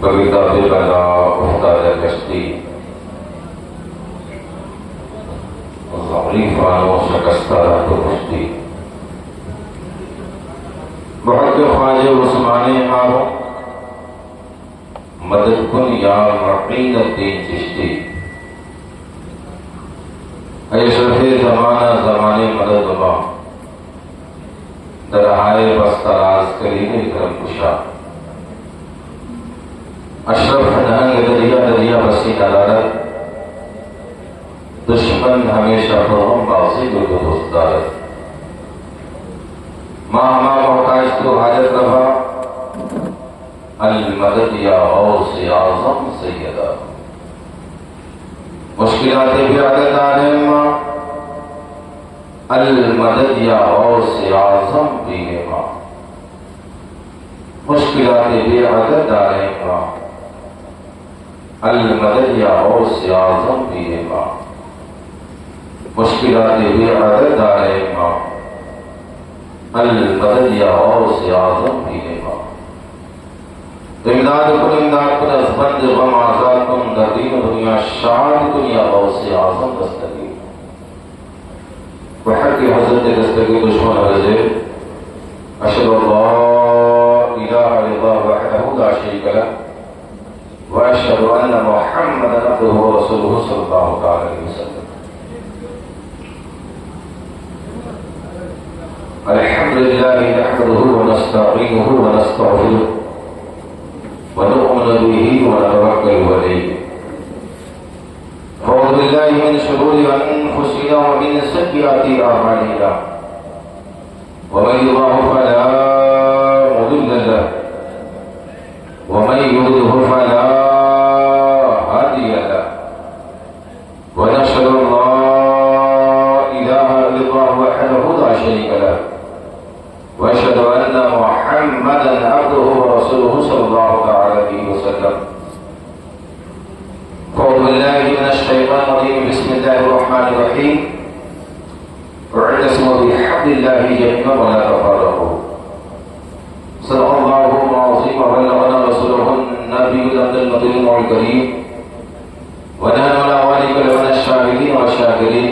کویتا بے بلا افتاد کشتی ضعیف آنو شکستہ رہت کشتی بہت کے خواجہ عثمان ہاروں مدد کن یا معقین الدین چشتی اے شرف زمانہ زمانے مدد ماں درہائے بستراز کریم کرم کشا اشرف نہنگ دریا دریا بسی ندارت دشمن ہمیشہ فرم باسی گردو دوستدارت ماں محتاج تو حاجت رفا المدد یا غوث اعظم سیدہ مشکلات بھی عادت آنے ماں المدد یا غوث اعظم بھی ماں مشکلات بھی عادت آنے ماں المدد یا غوث اعظم بھی ماں مشکلات بھی عادت آنے ماں المدد یا غوث اعظم بھی ماں امداد کن از بند غم آزاد کن در دین دنیا شاد کن یا غوث اعظم دستگیر وحق کی حضرت دستگیر دشمن رضے اشہد اللہ الہ الا اللہ وحدہ لا شریک لہ واشہد ان محمدا عبدہ ورسولہ صلی اللہ علیہ وسلم الحمد للہ نحمدہ ونستعینہ ونستغفرہ ونؤمن به ونتوکل علیہ اعوذ باللہ من شرور انفسنا ومن سیئات اعمالنا ومن یضلل فلا مضل له ومن یضلل فلا هادی له ونشهد ان لا اله الا الله وحده لا شريك له واشهد ان محمدا عبده ورسوله صلى الله عليه وسلم أعوذ بالله من الشيطان الرجيم بسم الله الرحمن الرحيم واعتصموا بحبل الله جميعا ولا تفرقوا صدق الله العظيم وبلغنا رسوله النبي الأمين الكريم ونحن على ذلك لمن الشاهدين والشاكرين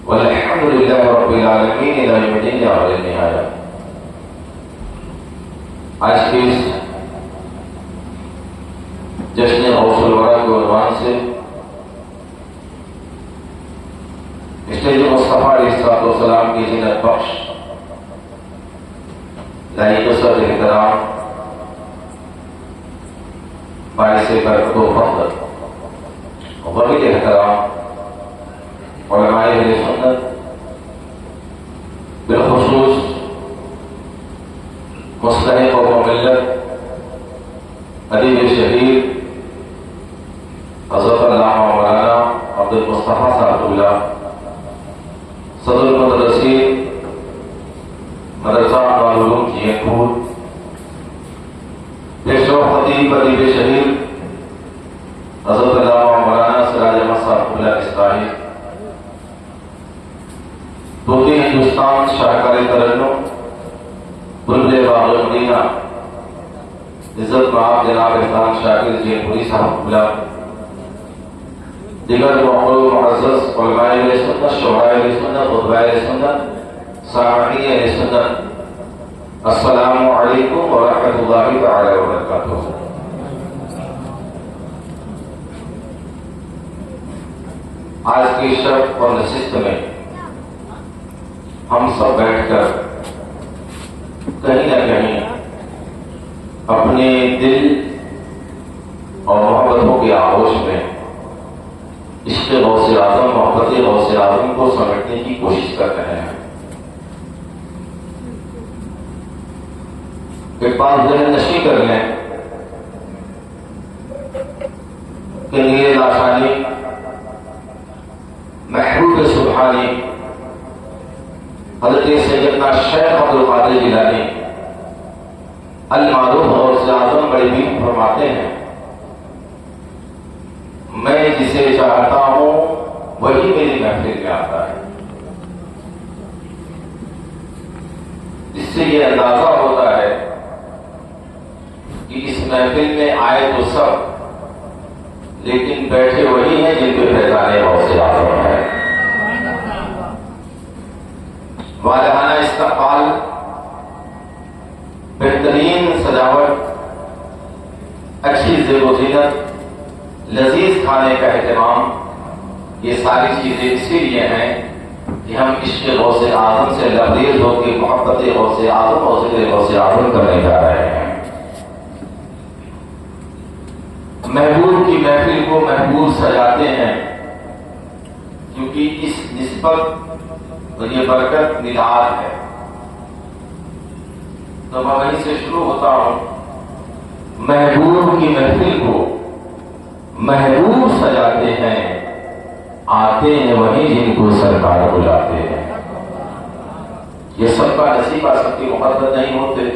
والحمد لله رب العالمين إلى يوم الدين على النهاية. آج کے اس جشن غوث الورا کے عنوان سے اسٹیج مصطفیٰ علیہ السلام کی زینت بخش لائی قصت احترام باعث برکت و فضل وبرکت احترام علماء اہل سنت بالخصوص مصلح قوم و ملت ادیب شہید حضرت علامہ مولانا عبد المصطفیٰ صاحب اللہ صدر المدرسین مدرسہ دارالعلوم جیئن پور پیشوا خطیب ادیب شہید حضرت علامہ مولانا سراج احمد صاحب اللہ اصلاحی توتی ہندوستان شاہکار ترنم بلبل باغ مدینہ عزت مآب جناب احسان شاکر جیئن پوری صاحب اللہ دیگر معزز علماء اہل سنت شہداء اہل سنت خطباء اہل سنت سامعین اہل سنت السلام علیکم ورحمۃ اللہ تعالی وبرکاتہ. آج کی شب اور نشست میں ہم سب بیٹھ کر کہیں نہ کہیں اپنے دل اور محبتوں کے آغوش میں عشق غوث اعظم محبت غوث اعظم کو سمجھنے کی کوشش کر رہے ہیں. ایک بات ذہن نشیں کر لیں کہ نیل لاشانی محبوب سبحانی حضرت سیدنا شیخ عبد القادر جیلانی المعروف غوث اعظم بڑے بھی فرماتے ہیں میں جسے چاہتا ہوں وہی میری محفل میں آتا ہے. جس سے یہ اندازہ ہوتا ہے کہ اس محفل میں آئے تو سب، لیکن بیٹھے وہی ہیں جن کے پہچانے غوث اعظم ہے۔ والہانہ استقبال، بہترین سجاوٹ، اچھی زیب و زینت، لذیذ کھانے کا اہتمام، یہ ساری چیزیں اسی لیے ہیں کہ ہم عشق غوث اعظم سے لبریز ہو کے محبت غوث اعظم اور ذکر غوث اعظم کرنے جا رہے ہیں۔ محبوب کی محفل کو محبوب سجاتے ہیں کیونکہ اس نسبت اور یہ برکت نداد ہے۔ تو میں وہیں سے شروع ہوتا ہوں۔ محبوب کی محفل کو محبوب سجاتے ہیں، آتے ہیں وہیں جن کو سرکار بلاتے ہیں۔ یہ سب کا نصیب سب کی محبت نہیں ہوتے۔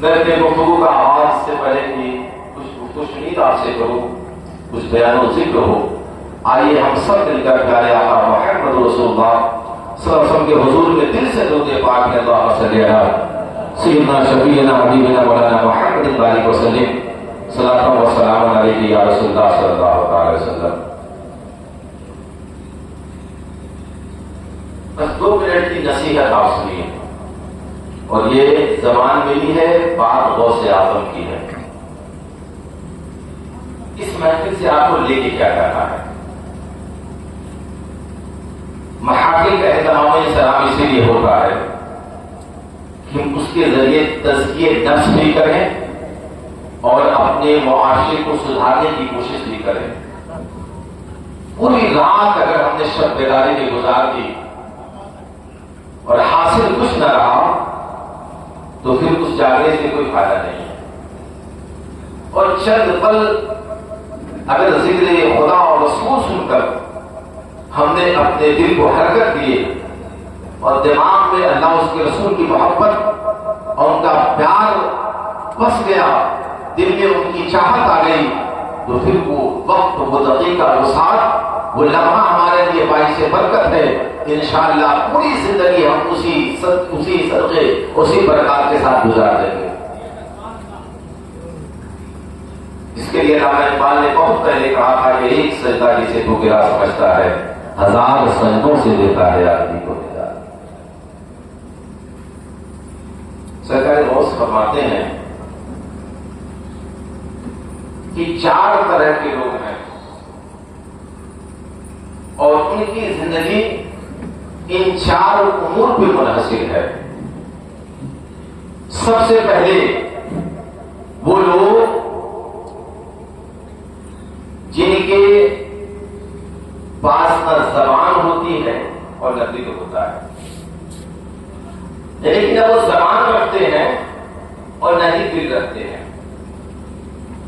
میں اپنے گفتگو کا آغاز سے پہلے کہ کچھ شنید آپ سے کروں، کچھ بیان و ذکر ہو، آئیے ہم سب مل کر پیارے آقا محمد رسول اللہ صلی اللہ علیہ وسلم کے حضور میں دل سے درود پاک میں اللہم صلی علی سیدنا شفیعنا حبیبنا مولانا محمد بارک وسلم صلاۃ و سلام علیہ یا رسول اللہ صلی اللہ علیہ وسلم۔ بس 2 منٹ کی نصیحت آپ سنیے، اور یہ زبان ملی ہے، بات غوث اعظم کی ہے۔ اس محفل سے آپ کو لے کے کیا کرنا ہے؟ محافل کا اہتمام سلام اسی لیے ہوتا ہے کہ ہم اس کے ذریعے تزکیہ نفس بھی کریں اور اپنے معاشرے کو سدھارنے کی کوشش بھی کریں۔ پوری رات اگر ہم نے شب بیداری میں گزار دی اور حاصل کچھ نہ رہا تو پھر اس جاگنے سے کوئی فائدہ نہیں ہے۔ اور چند پل اگر ذکر خدا اور رسول سن کر ہم نے اپنے دل کو حرکت دیے اور دماغ میں اللہ اس کے رسول کی محبت اور ان کا پیار بس گیا، دل میں ان کی چاہت آ گئی، تو پھر وہ وقت، وہ دقیقہ، وہ ساتھ، وہ لمحہ ہمارے لیے باعث برکت ہے۔ انشاءاللہ پوری زندگی ہم اسی صدقے، اسی برکات کے ساتھ گزار دیں گے۔ اس کے لیے علامہ اقبال نے بہت پہلے کہا تھا کہ ایک سجدہ جسے تو گرا سمجھتا ہے، 1000 سجدوں سے دیتا ہے آدمی کو نجات۔ سرکار غوث فرماتے ہیں کہ 4 طرح کے لوگ ہیں اور ان کی زندگی ان 4 امور پہ منحصر ہے۔ سب سے پہلے وہ لوگ جن کے پاس نہ زبان ہوتی ہے اور نہ دل ہوتا ہے، لیکن نہ وہ زبان رکھتے ہیں اور نہ ہی دل رکھتے ہیں۔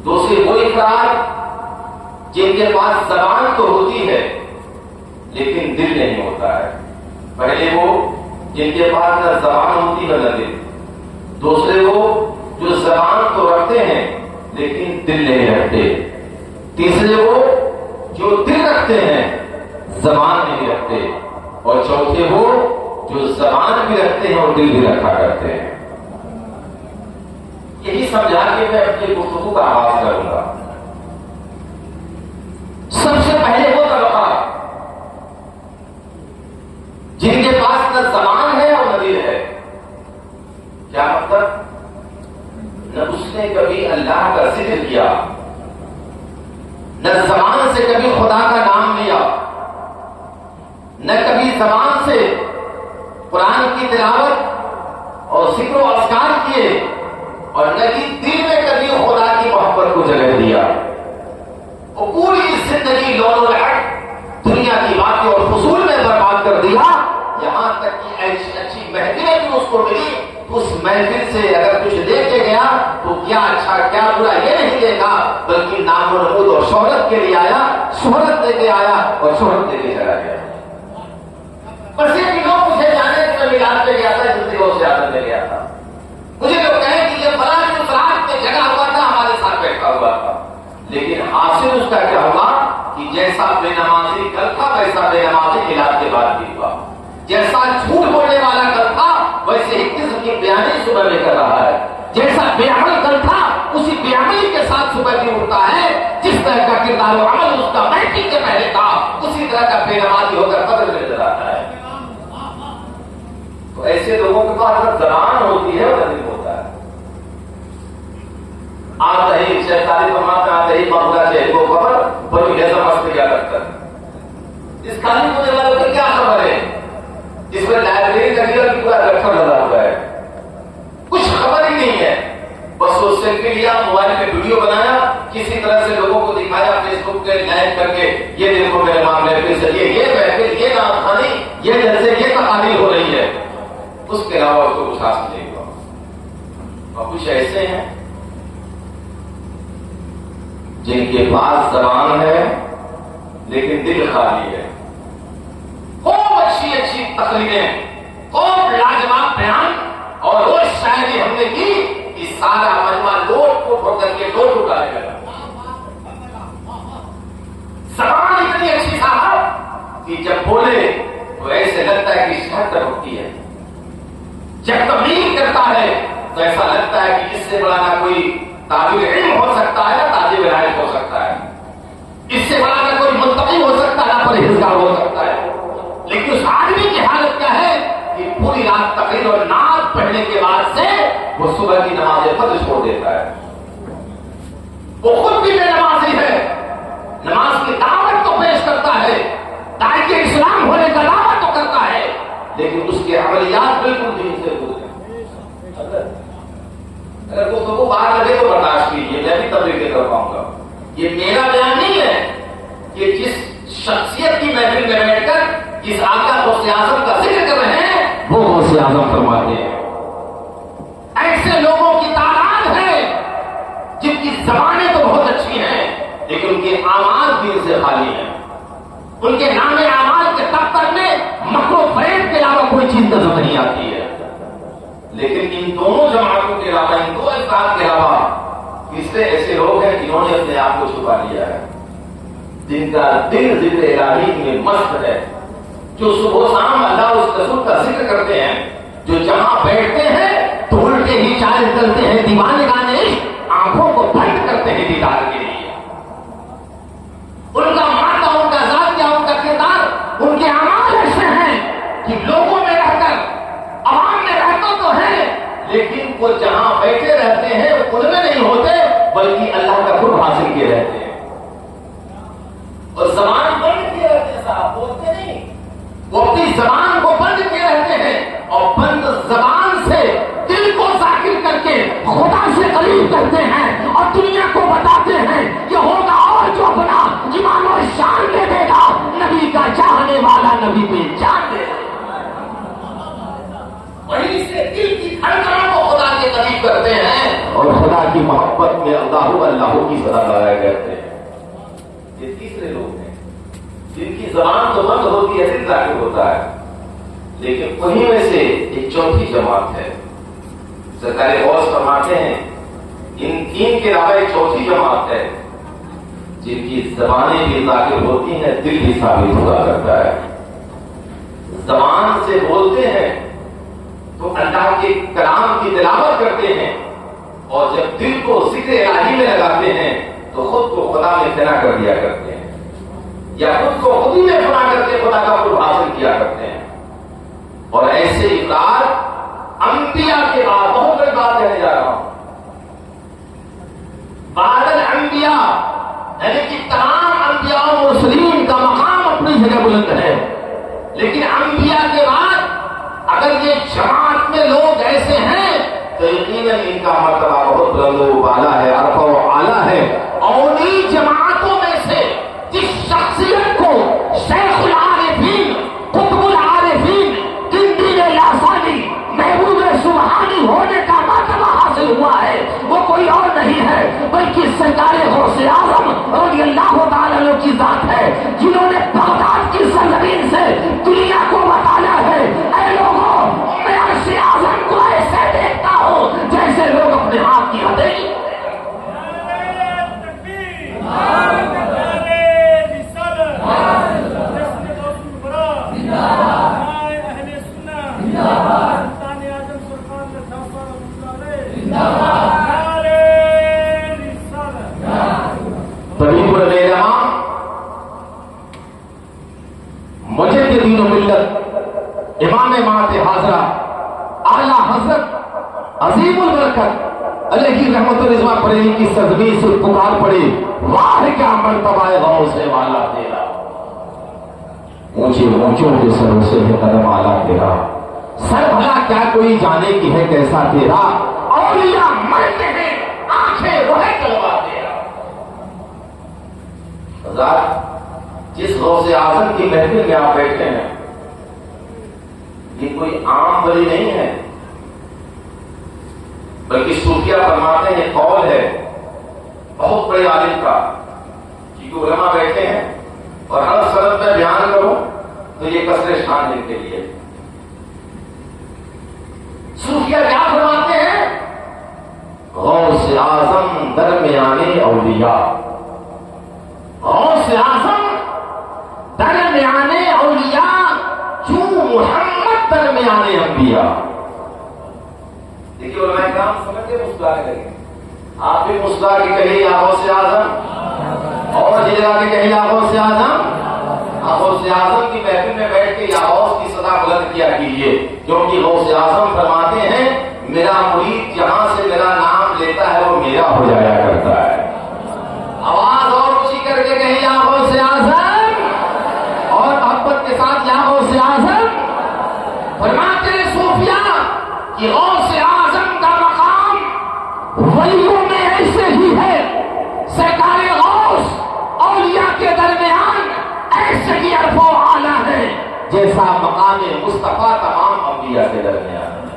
دوسری وہ افراد جن کے پاس زبان تو ہوتی ہے لیکن دل نہیں ہوتا ہے۔ پہلے وہ جن کے پاس نہ زبان ہوتی ہے نہ دل، دوسرے وہ جو زبان تو رکھتے ہیں لیکن دل نہیں رکھتے، تیسرے وہ جو دل رکھتے ہیں زبان نہیں رکھتے، اور چوتھے وہ جو زبان بھی رکھتے ہیں اور دل بھی رکھا کرتے ہیں۔ یہی سمجھا کے میں اپنی گفتگو کا آغاز کروں گا۔ سب سے پہلے وہ طبقہ جن کے پاس نہ زبان ہے اور نہ دل ہے۔ کیا مطلب؟ نہ اس نے کبھی اللہ کا ذکر کیا، نہ زبان سے کبھی خدا کا نام لیا، نہ کبھی زبان سے قرآن کی تلاوت اور ذکر و اذکار کیے، اور نہ ہی دل میں کبھی خدا کی محبت کو جگہ دیا، اور پوری زندگی لون و لعب دنیا کی باتیں اور فضول میں برباد کر دیا۔ یہاں تک کہ ایسی اچھی محفلیں بھی اس کو ملی، اس محفل سے اگر کچھ لے کے گیا تو کیا اچھا کیا برا یہ نہیں دیکھا، بلکہ نام و نمود اور شہرت کے لیے آیا، شہرت لے کے آیا اور شہرت لے کے چلا گیا۔ بس یہ لوگ مجھے جانے کہ میں میلاد پہ گیا تھا، جلدی غوث اعظم میں گیا تھا، مجھے لوگ کہیں کہ یہ فلاں جو فلاں پہ جگہ ہوا تھا ہمارے ساتھ بیٹھا ہوا تھا، لیکن حاصل اس کا کیا ہوا کہ جیسا بے نمازی کل تھا ویسا بے نمازی میلاد کے بعد بھی ہوا، جیسا جھوٹ بولنے والا کل تھا ویسے ہی قسم کی بیانی صبح میں کر رہا ہے، صبح بھی اٹھتا ہے، جس طرح کا کردار و عمل اس کا میٹرک کے پہلے تھا، اسی طرح کا بے نمازی ہو کر قبر میں نظر آتا ہے۔ تو ایسے لوگوں کے پاس اگر زبان ہوتی ہے وہ نہیں ہوتا ہے۔ آتا ہی شیطانی فرماتا آتے ہی مقبلہ شہر کو خبر بڑی ایسا مست کیا کرتا ہے۔ اس خالی ہونے والوں کی کیا خبر ہے جس میں لائبریری کا لیا کہ پورا رکھا لگا ہوا ہے، کچھ خبر ہی نہیں ہے، بس وہ سیلفی لیا، موبائل پہ ویڈیو بنایا، کسی طرح سے لوگوں کو دکھایا فیس بک پہ لائک کر کے، یہ دیکھو میرے معاملے پہ سے یہ محفل، یہ نام خوانی، یہ جلسے، یہ تقاریر ہو رہی ہے، اس کے علاوہ اس کو کچھ حاصل نہیں ہوا۔ اور کچھ ایسے ہیں جن کے پاس زبان ہے لیکن دل خالی ہے، خوب اچھی اچھی تقریریں، خوب لاجواب بیان اور وہ شاعری ہم نے کی کہ سارا مجمع لوٹ کو کر کے لوٹ اٹھانے لگا۔ زبان اتنی اچھی صاحب کہ جب بولے تو ایسے لگتا ہے کہ شہد ٹپکتی ہے، جب تبلیغ کرتا ہے تو ایسا لگتا ہے کہ اس سے بڑا نہ کوئی طالب علم ہو سکتا ہے نہ طالب علم ہو سکتا ہے، اس سے بڑا نہ کوئی منتقی ہو سکتا ہے نہ پرہیزگار ہو سکتا ہے۔ لیکن اس آدمی کی حالت کیا ہے کہ پوری رات تقریر اور نعت پڑھنے کے بعد سے وہ صبح کی نماز فجر چھوڑ دیتا ہے، وہ خود بھی بے نمازی ہے، نماز کی دعوت تو پیش کرتا ہے، داعی اسلام ہونے کا دعوت تو کرتا ہے، لیکن اس کے عملیات بالکل دین سے دور ہیں۔ اگر وہ باہر لگے تو برداشت کیجیے، میں بھی تبلیغ کر پاؤں گا، یہ میرا بیان نہیں ہے کہ جس شخصیت کی محفل میں بیٹھ کر جس آقا کو سیاست کا ذکر کر رہے ہیں وہ سیاست فرماتے ہیں۔ ایسے لوگوں کی تعداد ہے جن کی زبانیں تو بہت اچھی ہیں لیکن ان کے اعمال دین سے خالی ہیں، ان کے نام اعمال کے دفتر میں مکر و فریب کے علاوہ کوئی چیز نظر نہیں آتی ہے۔ لیکن ان دونوں جماعتوں کے علاوہ، ان دو افراد کے علاوہ تیسرے ایسے لوگ ہیں جنہوں نے اپنے آپ کو چھپا لیا ہے، جن کا دل ذکر الہی میں مست ہے، جو صبح شام اللہ اس رسول کا ذکر کرتے ہیں، جو جہاں بیٹھتے ہیں تو الٹے ہی چال چلتے ہیں، دیوانے گانے آنکھوں کو بند کرتے ہیں دیدار کے لیے۔ ان کا مادہ، ان کا ذات کیا، ان کا کردار، ان کے اعمال ایسے ہیں کہ لوگوں میں رہ کر، عوام میں رہتا تو ہے لیکن وہ جہاں بیٹھے رہتے ہیں ان میں نہیں ہوتے بلکہ اللہ کا قرب حاصل کیے رہتے ہیں، اور زبان بند کیے رہتے ہیں، صاحب بولتے نہیں، وہ اپنی زبان کو بند کیے رہتے ہیں، اور بند زبان سے دل کو ذاکر کر کے خدا سے قریب کرتے ہیں اور دنیا کو بتاتے ہیں کہ ہوگا اور جو بنا ایمان و شان دے دے گا، نبی کا چاہنے والا نبی پہ جان دے گا، وہیں سے دل کی دھڑکنوں کو خدا کے قریب کرتے ہیں اور خدا کی محبت میں اللہ کی صدا لگائے کرتے ہیں۔ یہ تیسرے لوگ ہیں جن کی زبان تو بند ہوتی ہے، دل ظاہر ہوتا ہے، لیکن انہیں میں سے ایک چوتھی جماعت ہے، سرکار غوث فرماتے ہیں ان تین کے علاوہ ایک چوتھی جماعت ہے جن کی زبانیں بھی ظاہر ہوتی ہیں، دل بھی ثابت ہوا کرتا ہے۔ زبان سے بولتے ہیں تو اللہ کے کلام کی تلاوت کرتے ہیں، اور جب دل کو ذکر الہی میں لگاتے ہیں تو خود کو خدا میں فنا کر دیا کرتے ہیں، یا خود کو خود ہی میں فنا کر کے خدا کا قرب حاصل کیا کرتے ہیں۔ اور ایسے افراد انبیاء کے بعد، بہت بڑی بات کہنے جا رہا ہوں، بعد الانبیاء یعنی کہ تمام انبیاء و مرسلین کا مقام اپنی جگہ بلند ہے، لیکن انبیاء کے بعد اگر یہ جماعت میں لوگ ایسے ہیں تو یقیناً ان کا مرتبہ بہت بلند و بالا ہے، عرفہ و اعلیٰ ہے، اور انہیں جماعتوں میں سے جس شخصیت کو شیخ العارفین، قطب العارفین، قندیل لاسانی، محبوب سبحانی ہونے کا مرتبہ حاصل ہوا ہے، وہ کوئی اور نہیں ہے بلکہ سرکار غوث اعظم رضی اللہ تعالیٰ عنہ کی ذات ہے، جنہوں نے بغداد کی سرزمین سے دنیا کو بتایا ہے، اے لوگوں میں عرش اعظم کو ایسے دیکھتا ہوں جیسے لوگ اپنے ہاتھ کی ہتھیلی۔ برکت علیہ رحمت رضوان بریلوی کی سرزمین سے پکار پڑے، واہ کیا مرتبہ ہے غوث والا تیرا، اونچے اونچوں کے سروں سے ہے قدم آلہ تیرا، سر بھلا کیا کوئی جانے کی ہے کیسا تیرا، اولیاء مرتے ہیں آنکھیں روئے کلوا تیرا۔ حضرات، جس غوث اعظم کی محفل میں آپ بیٹھے ہیں یہ کوئی عام ولی نہیں ہے، بلکہ صوفیہ فرماتے ہیں قول ہے بہت بڑے عالم کا، کیونکہ علماء بیٹھے ہیں اور ہر سند میں بیان کرو تو یہ کثر شان جن کے لیے۔ صوفیہ کیا فرماتے ہیں؟ غوث اعظم درمیانے اولیاء، غوث اعظم درمیانے اولیاء کیوں محمد درمیانے انبیاء۔ دیکھیے علماء کرام سمجھتے مسکرا کے لگے، آپ بھی مسکرا کے کہیے یا غوث اعظم، اور جلال کے کہیے یا غوث اعظم۔ غوث اعظم کی محفل میں بیٹھ کے یا غوث کی صدا بلند کیا کیجیے، کیونکہ غوث اعظم فرماتے ہیں میرا مرید جہاں سے میرا نام لیتا ہے وہ میرا ہو جایا کرتا ہے۔ آواز اور اونچی کر کے کہیں یا غوث اعظم، اور محبت کے ساتھ یا غوث اعظم۔ فرماتے ہیں صوفیہ کہ غوث اعظم کا مقام ولیوں میں ایسے ہی ہے، سرکار غوث اولیاء کے درمیان ایسے ہی عرف و اعلیٰ ہے جیسا مقام مصطفیٰ تمام انبیاء کے درمیان ہے۔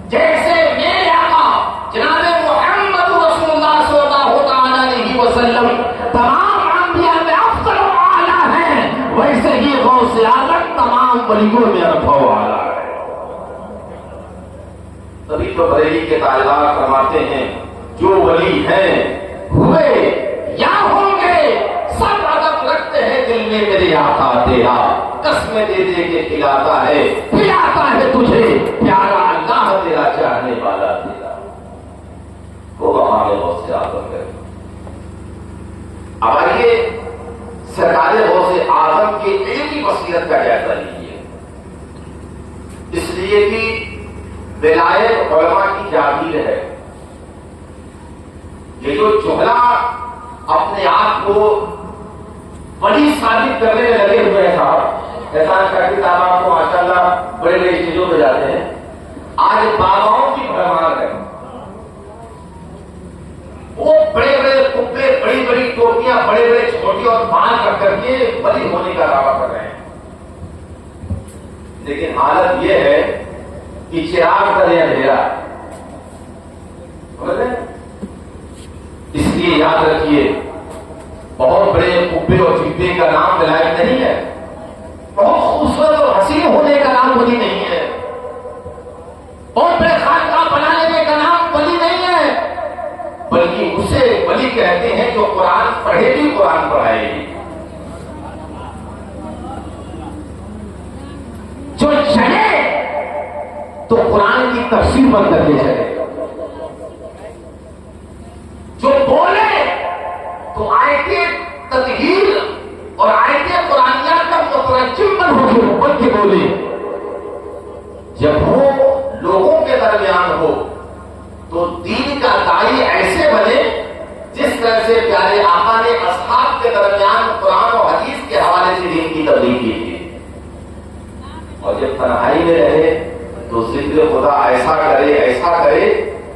جیسے میرے آقا جناب محمد رسول اللہ صلی اللہ علیہ وسلم تمام انبیاء میں افضل و اعلیٰ ہیں، ویسے ہی غوث اعظم تمام ولیوں میں عرف و اعلیٰ ہے۔ تبھی تو بریلی کے تاجدار فرماتے ہیں جو ولی ہیں ہوئے یا ہوں گے سب ادب رکھتے ہیں دل میں میرے آقا تیرا، قسمیں دے دے کے کھلاتا ہے پلاتا ہے تجھے پیارا اللہ تیرا چاہنے والا تیرا، وہ مقام غوث اعظم ہے۔ اب آئیے سرکار غوث اعظم کی علمی بصیرت کا جائزہ لیجیے، اس لیے کہ ولایت علماء کی جاگیر ہے۔ یہ جو جملہ اپنے آپ کو بڑی ثابت کرنے میں لگے ہوئے ہیں صاحب، احسان شاکر صاحب آپ کو ماشاءاللہ بڑے بڑے چیزوں پہ جاتے ہیں، آج باباؤں کی بھرمار ہے، وہ بڑے بڑے کپڑے بڑی بڑی ٹوپیاں بڑے بڑے چھوٹی اور بال رکھ کر کے ولی ہونے کا دعویٰ کر رہے ہیں، لیکن حالت یہ ہے کہ چراغ کا یہ اندھیرا، اس لیے یاد رکھیے بہت بڑے کپڑے اور جبے کا نام ولایت نہیں ہے، بہت خوبصورت اور حسین ہونے کا نام ولی نہیں ہے، بہت بڑے خانقاہ بنا لینے کا نام ولی نہیں ہے، بلکہ اسے ولی کہتے ہیں جو قرآن پڑھے بھی قرآن پڑھائے گی، جو چلے تو قرآن کی تفسیر بند کر کے چلے، جو بولے تو آیتیں تطہیر اور آیتیں قرآنیات کا مترجم بن کے بولے، جب وہ لوگوں کے درمیان ہو تو دین کا داعی ایسے بنے جس طرح سے پیارے آقا نے اصحاب کے درمیان قرآن اور حدیث کے حوالے سے دین کی تبلیغ کی تھی، اور جب تنہائی میں رہے تو ذکر خدا ایسا کرے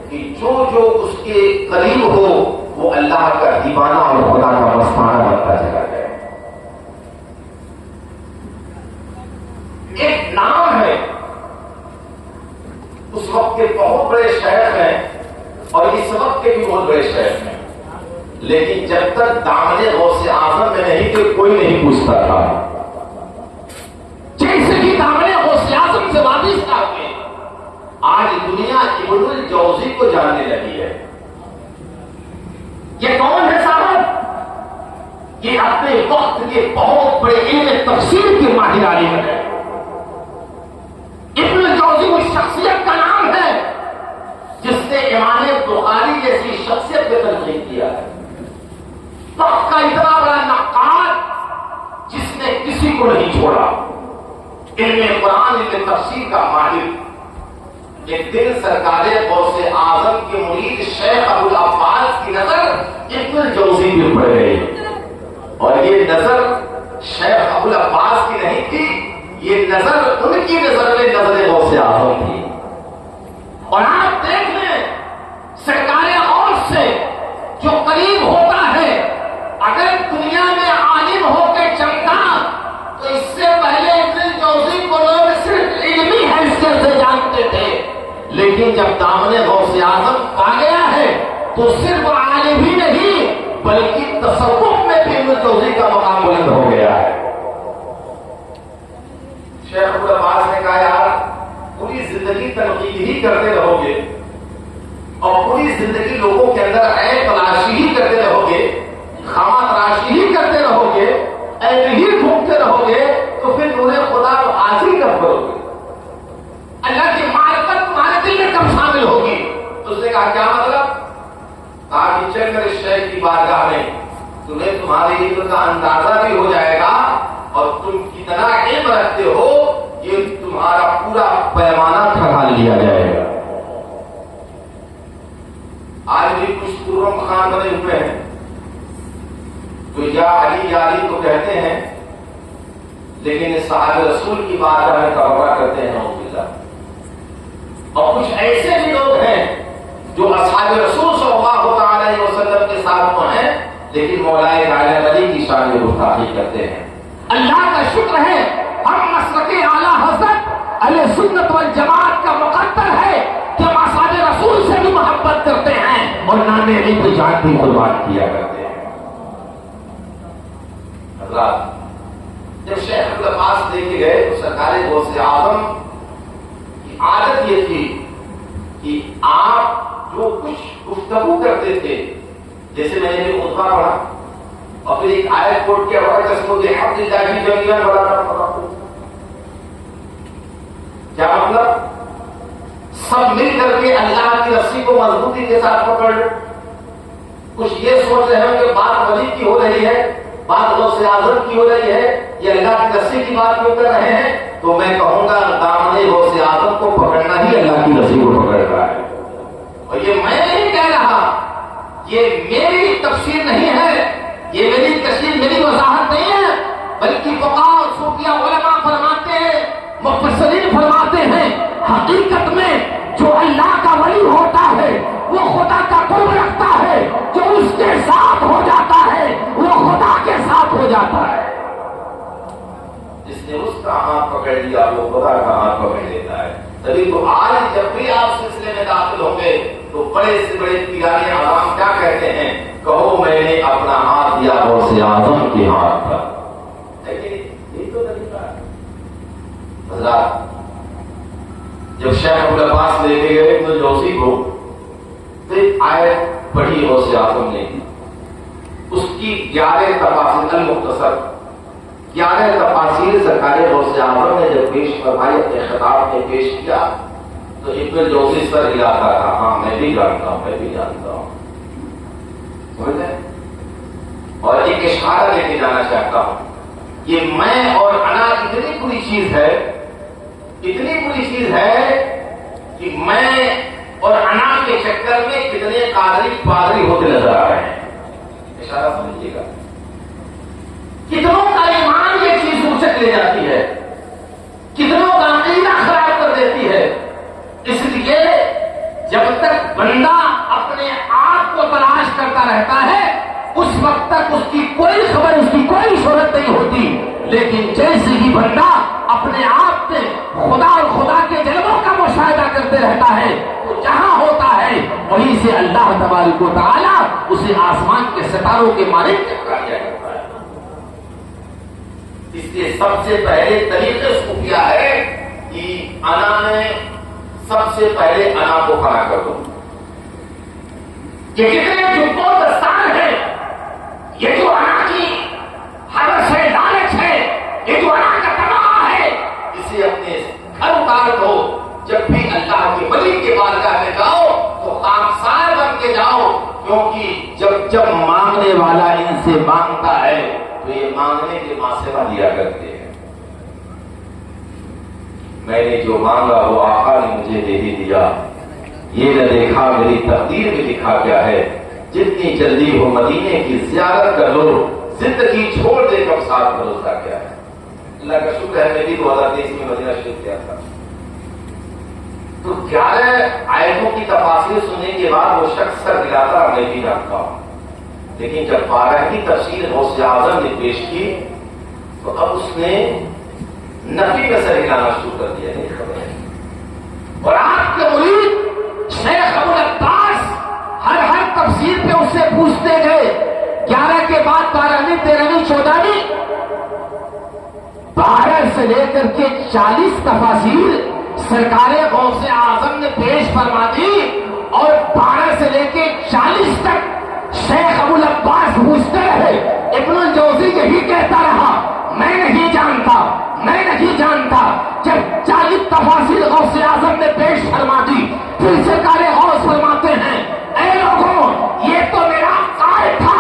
کہ جو اس کے قریب ہو وہ اللہ کا دیوانہ اور خدا کا مستانہ بنتا چلا جائے۔ ایک نام ہے، اس وقت کے بہت بڑے شیخ ہیں اور اس وقت کے بھی بہت بڑے شیخ ہیں، لیکن جب تک دامن غوث اعظم میں نہیں تو کوئی نہیں پوچھتا تھا، جیسے کہ دامن غوث اعظم سے وابستہ ہوئے آج دنیا ابن الجوزی کو جاننے لگی ہے۔ یہ کون ہے صاحب؟ یہ اپنے وقت کے بہت بڑے علم تفسیر کے ماہر عالم ہے۔ ابن الجوزی اس شخصیت کا نام ہے جس نے امام بخاری جیسی شخصیت پہ تنقید کیا ہے، وقت کا اتنا بڑا نقاد جس نے کسی کو نہیں چھوڑا، علم قرآن علم تفسیر کا ماہر ایک دن سرکار غوث اعظم کے مرید شیخ ابو العباس کی نظر ابن الجوزی پہ پڑ گئی، اور یہ نظر شیخ ابو العباس کی نہیں تھی، یہ نظر ان کی نظر میں نظر غوث اعظم تھی۔ اور آپ دیکھ لیں سرکار غوث سے جو قریب ہوتا ہے، اگر دنیا میں عالم ہو کے چمکا تو اس سے پہلے ابن الجوزی کو لوگ صرف علمی حیثیت سے جانتے تھے، لیکن جب دامن غوث اعظم پا گیا ہے تو صرف عالم ہی نہیں بلکہ تصوف میں بھی ابن الجوزی کا مقام بلند ہو گیا ہے۔ شیخ ابو العباس نے کہا یار پوری زندگی تنقید ہی کرتے رہو گے اور پوری زندگی لوگوں کے اندر عیب تلاشی ہی کرتے رہو گے، خامہ تراشی ہی کرتے رہو گے، عیب ہی ڈھونڈتے رہو گے، تو پھر نور خدا حاصل کب کرو گے؟ اللہ کی معرفت تمہارے دل میں کب شامل ہوگی؟ تو اس نے کہا کیا مطلب؟ کہا کہ چل کر اس شیخ کی بارگاہ میں تمہیں تمہارے علم کا اندازہ بھی ہو جائے گا اور تم کتنا علم رکھتے ہو یہ تمہارا پورا پیمانہ ٹھہرا لیا جائے گا۔ آج بھی کچھ قرم خان بنے ہوئے ہیں تو یا علی تو کہتے ہیں، لیکن صحابہ رسول کی بارگاہ میں توبہ کرتے ہیں نعوذ باللہ۔ اور کچھ ایسے بھی لوگ ہیں جو اصحاب رسول صلی اللہ تعالی علیہ وسلم کے ساتھ تو ہیں لیکن مولائے عالم علی کی شان میں گستاخی کرتے ہیں۔ اللہ کا شکر ہے ہم مسلک اعلیٰ حضرت اہل سنت والجماعت کا مقدر ہے کہ ہم اصحاب رسول سے بھی محبت کرتے ہیں اور نام علی پہ جان بھی قربان کیا کرتے ہیں۔ حضرات جب شیخ ابو العباس لے کے گئے تو سرکار غوث اعظم کی عادت یہ تھی کہ آپ جو کچھ گفتگو کرتے تھے، جیسے میں نے خطبہ پڑھا اور پھر ایک آیت کوٹ کیا کیا مطلب؟ سب مل کر کے اللہ کی رسی کو مضبوطی کے ساتھ پکڑ لو۔ کچھ یہ سوچ رہے ہو کہ بات ولی کی ہو رہی ہے، بات غوث اعظم کی ہو رہی ہے، یہ اللہ کی رسی کی بات کیوں کر رہے ہیں؟ تو میں کہوں گا دامن غوث اعظم کو پکڑنا ہی اللہ کی رسی کو پکڑ رہا ہے۔ اور یہ میں نہیں کہہ رہا، یہ میری تفسیر نہیں ہے، یہ میری تشریح میری وضاحت نہیں ہے، بلکہ فقہاء صوفیہ علماء فرماتے ہیں، مفسرین فرماتے ہیں حقیقت میں جو اللہ کا ولی ہوتا ہے وہ خدا کا قرب رکھتا ہے، جو اس کے ساتھ ہو جاتا ہے وہ خدا کے ساتھ ہو جاتا ہے۔ جس نے اس کا ہاتھ پکڑ لیا وہ خدا کا ہاتھ پکڑ لیتا ہے۔ تبھی تو آج جب بھی آپ سلسلے میں داخل ہوں گے تو بڑے سے بڑے پیران عوام کیا کہتے ہیں؟ کہو میں نے اپنا ہاتھ دیا غوث اعظم کے ہاتھ پر۔ لیکن یہ تو طریقہ ہے۔ حضرات جب شیخ ابو العباس لے کے گئے ابن الجوزی کو تو ایک آیت پڑھی غوث اعظم نے، اس کی 11 تفاسیر المختصر 11 تفاسیر سرکار غوث اعظم نے جب پیش فرمائی اپنے خطاب میں پیش کیا تو ابن الجوزی سر ہلاتا تھا، ہاں میں بھی جانتا ہوں، میں بھی جانتا ہوں۔ سمجھتے؟ اور ایک اشارہ لے کے جانا چاہتا ہوں، یہ میں اور انا اتنی بری چیز ہے، اتنی بری چیز ہے کہ میں اور انا کے چکر میں کتنے قادری پادری ہوتے نظر آ رہے ہیں۔ اشارہ سمجھیے گا، کتنوں کا ایمان یہ چیز اونچک لے جاتی ہے، کتنوں کا عقیدہ خراب کر دیتی ہے۔ اس لیے جب تک بندہ اپنے آپ کو تلاش کرتا رہتا ہے اس وقت تک اس کی کوئی خبر، اس کی کوئی شہرت نہیں ہوتی، لیکن جیسے ہی بندہ اپنے آپ میں خدا اور خدا کے جلووں کا مشاہدہ کرتے رہتا ہے تو جہاں ہوتا ہے وہیں سے اللہ تبارک و تعالی اسے آسمان کے ستاروں کے مالک چپکا دیا کرتا ہے۔ اس لیے سب سے پہلے طریقے صوفیہ ہے کہ انا میں سب سے پہلے انا کو کھڑا کر دو۔ یہ کتنے جھوٹوں دستان ہے، یہ جو انا کی حوث ہے، لالچ ہے، یہ جو انا کا تباہ ہے، اسے اپنے گھر اتار دو۔ جب بھی اللہ کے ولی کے بارگاہ میں جاؤ تو خاکسار بن کے جاؤ، کیونکہ جب مانگنے والا ان سے مانگتا ہے تو یہ مانگنے کے ماسوا دیا کرتے ہیں۔ میں نے جو مانگا وہ آقا نے مجھے دے ہی دیا، یہ نہ دیکھا میری تقدیر میں لکھا کیا ہے، جتنی جلدی ہو مدینے کی زیارت کر لو، زندگی چھوڑ دے کب ساتھ بھروسہ کیا ہے۔ اللہ کا شکر ہے میں بھی 2023 میں مدینہ شریف گیا تھا، تو 11 آیتوں کی تفاسیر سننے کے بعد وہ شخص سر ہلاتا میں بھی جانتا ہوں، لیکن جب 12 تفسیر غوث اعظم نے پیش کی تو اب اس نے نفی کا سر ہلانا شروع کر دیا، نہیں خبر ہے۔ اور آپ کے مرید شیخ ابو العباس ہر تفسیر پہ اس سے پوچھتے گئے، 11 کے بعد 12ویں 13ویں 14ویں 12 سے لے کر کے 40 تفاسیر سرکار غوث اعظم نے پیش فرما دی، اور 12 سے لے کے 40 تک شیخ ابو العباس پوچھتے رہے۔ ابن الجوزی یہی کہتا رہا، میں نہیں جانتا۔ جب 40 تفاسیر غوث اعظم نے پیش فرما دی، پھر سرکار غوث فرماتے ہیں، اے لوگوں یہ تو میرا قائد تھا،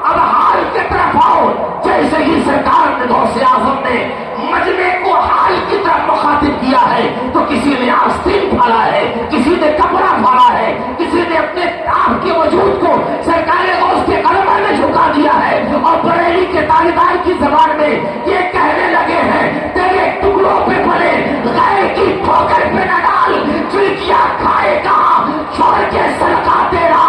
اب حال کی طرف آؤ۔ جیسے ہی سرکار نے غوث اعظم نے مجمع کو حال کی طرف مخاطب کیا ہے تو کسی نے آستین پھاڑا ہے، کسی نے کپڑا پھاڑا ہے، کسی نے اپنے آپ کے وجود کو سرکار غوث کے قدموں میں جھکا دیا ہے، اور بریلی کے تاجدار کی زبان میں یہ کہنے لگے ہیں، تیرے ٹکڑوں پہ پڑے غیر کی ٹھوکر پہ نہ ڈال، چڑکیاں کھائے کہاں چھوڑ کے صدقہ تیرا،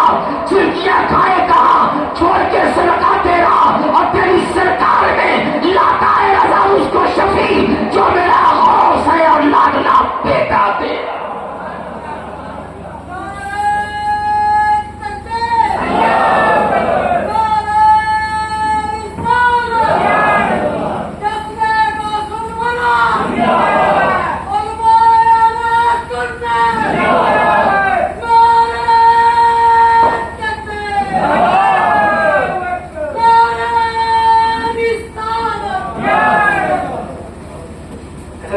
چڑکیاں کھائے کہاں چھوڑ کے صدقہ تیرا، اور تیری سرکار میں لاتا ہے رضا اس کو شفیع جو میرا غوث ہے اور لاڈلا بیٹا تیرا۔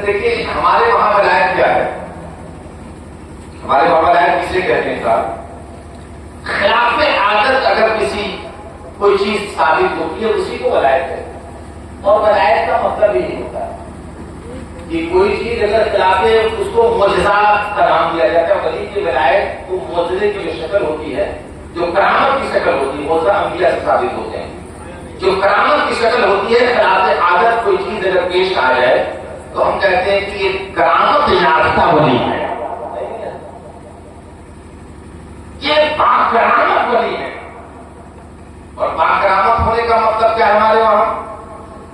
دیکھیے ہمارے وہاں ولایت کیا ہے، ہمارے وہاں ولایت کسے کہتے ہیں صاحب؟ خلاف عادت اگر کسی کوئی چیز ثابت ہوتی ہے اسی کو ولایت ہے، اور ولایت کا مطلب یہ ہوتا ہے کہ کوئی چیز اگر خلاف ہے اس کو معجزہ کا نام دیا جاتا ہے، ولی کی ولایت کو معجزے کی جو شکل ہوتی ہے، جو کرامت کی شکل ہوتی ہے، معجزہ انبیاء سے ثابت ہوتے ہیں، جو کرامت کی شکل ہوتی ہے خلاف عادت کوئی چیز اگر پیش آ جائے تو ہم کہتے ہیں کہ یہ کرامت یافتہ ولی ہے، یہ باکرامت ولی ہے۔ اور باکرامت ہونے کا مطلب کیا ہے ہمارے وہاں؟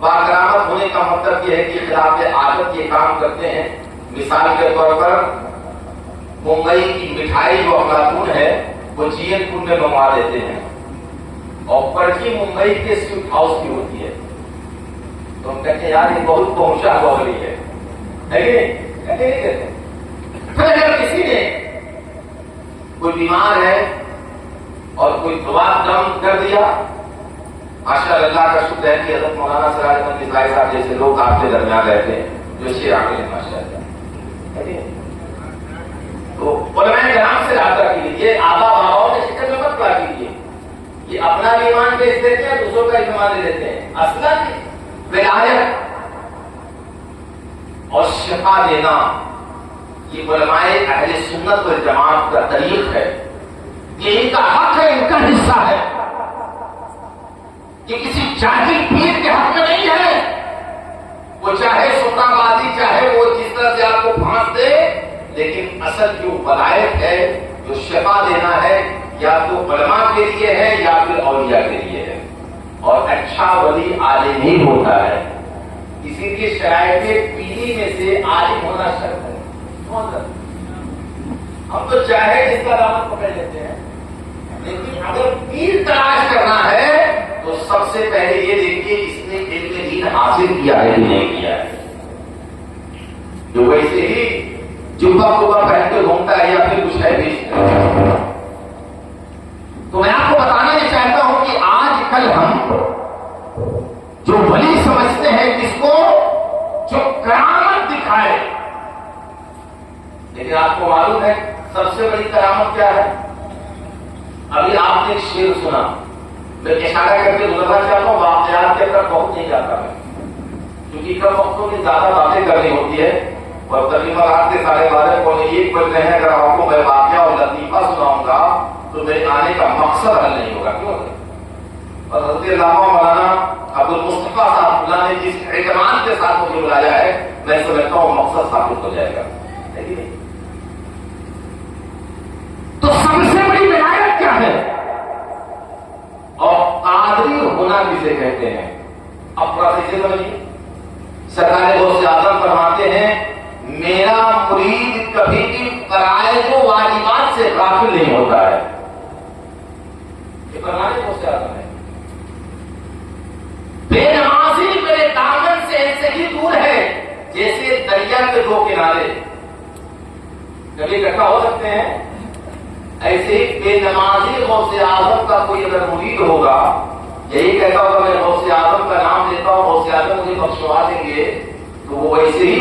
باکرامت ہونے کا مطلب یہ ہے کہ خلاف عادت یہ کام کرتے ہیں۔ مثال کے طور پر ممبئی کی مٹھائی جو افلاطون ہے وہ جی این پور میں منگوا دیتے ہیں، اور پرچی ممبئی کے سویٹ ہاؤس کی ہوتی ہے، تو ہم کہتے ہیں یار یہ بہت پہنچا ہوا ولی ہے، پھر اگر کسی نے کوئی بیمار ہے اور کوئی دعا دم کر دیا، ماشاء اللہ کا شکر ہے کہ حضرت مولانا سراج احمد نسائی صاحب جیسے لوگ آپ کے درمیان رہتے ہیں جو شیر آگے ہیں ماشاء اللہ، تو علماء کرام سے رابطہ کیجیے، آبا باباؤں کے شکل میں مت کیا کیجیے، یہ اپنا بھی ایمان بیچ دیتے ہیں دوسروں کا ایمان لے لیتے ہیں۔ اصلا ولایت اور شفا دینا یہ علماء اہل سنت والجماعت کا طریق ہے، یہ ان کا حق ہے، ان کا حصہ ہے، یہ کسی جاہل پیر کے حق میں نہیں ہے۔ وہ چاہے سلطان بازی، چاہے وہ جس طرح سے آپ کو پھانس دے، لیکن اصل جو ولایت ہے، جو شفا دینا ہے، یا تو علماء کے لیے ہے یا پھر اولیاء کے لیے ہے، اور اچھا ولی عالم ہی ہوتا ہے، اسی لیے شرائط پیری میں سے عالم ہونا شرط ہے۔ ہم تو چاہے جس کا دامن پکڑ لیتے ہیں، لیکن اگر پیر تلاش کرنا ہے تو سب سے پہلے یہ دیکھیے اس نے علم دین حاصل کیا ہے کہ نہیں کیا ہے۔ جو ویسے ہی جبہ کبا پہن کے گھومتا ہے یا پھر کچھ ہے بھی، تو میں آپ کو بتانا یہ چاہتا ہوں کہ آج کل ہم جو ولی سمجھتے ہیں جس کو جو کرامت دکھائے، لیکن آپ کو معلوم ہے سب سے بڑی کرامت کیا ہے؟ ابھی آپ نے ایک شعر سنا، میں اشارہ کر کے گزرنا چاہتا ہوں، واقعات کے طرف بہت نہیں جاتا میں، کیونکہ کم وقتوں میں زیادہ باتیں کرنی ہوتی ہے، اور تقریباً رات کے 12:30 بج رہے ہیں. اگر آپ کو میں واقعہ اور لطیفہ سناؤں گا تو میرے آنے کا مقصد حل نہیں ہوگا. کیوں؟ اور حضرت علامہ مولانا عبد المصطفیٰ صاحب اللہ نے جس اعتماد کے ساتھ مجھے بلایا ہے، میں سمجھتا ہوں مقصد ثابت ہو جائے گا. نہیں، تو سب سے بڑی ولایت کیا ہے اور قادری ہونا کسے کہتے ہیں؟ اب تھوڑا سا سمجھیے. سرکار غوث اعظم فرماتے ہیں میرا مرید کبھی بھی فرائض و واجبات سے غافل نہیں ہوتا ہے. یہ فرمانے غوث اعظم ہے. بے نمازی میرے دامن سے ایسے ہی دور ہے جیسے دریا کے دو کنارے کبھی اکٹھا ہو سکتے ہیں. ایسے ہی بے نمازی غوث اعظم کا کوئی اگر مرید ہوگا، یہی کہتا ہوگا میں غوث اعظم کا نام لیتا ہوں، غوث اعظم مجھے بخشوا دیں گے، تو وہ ایسے ہی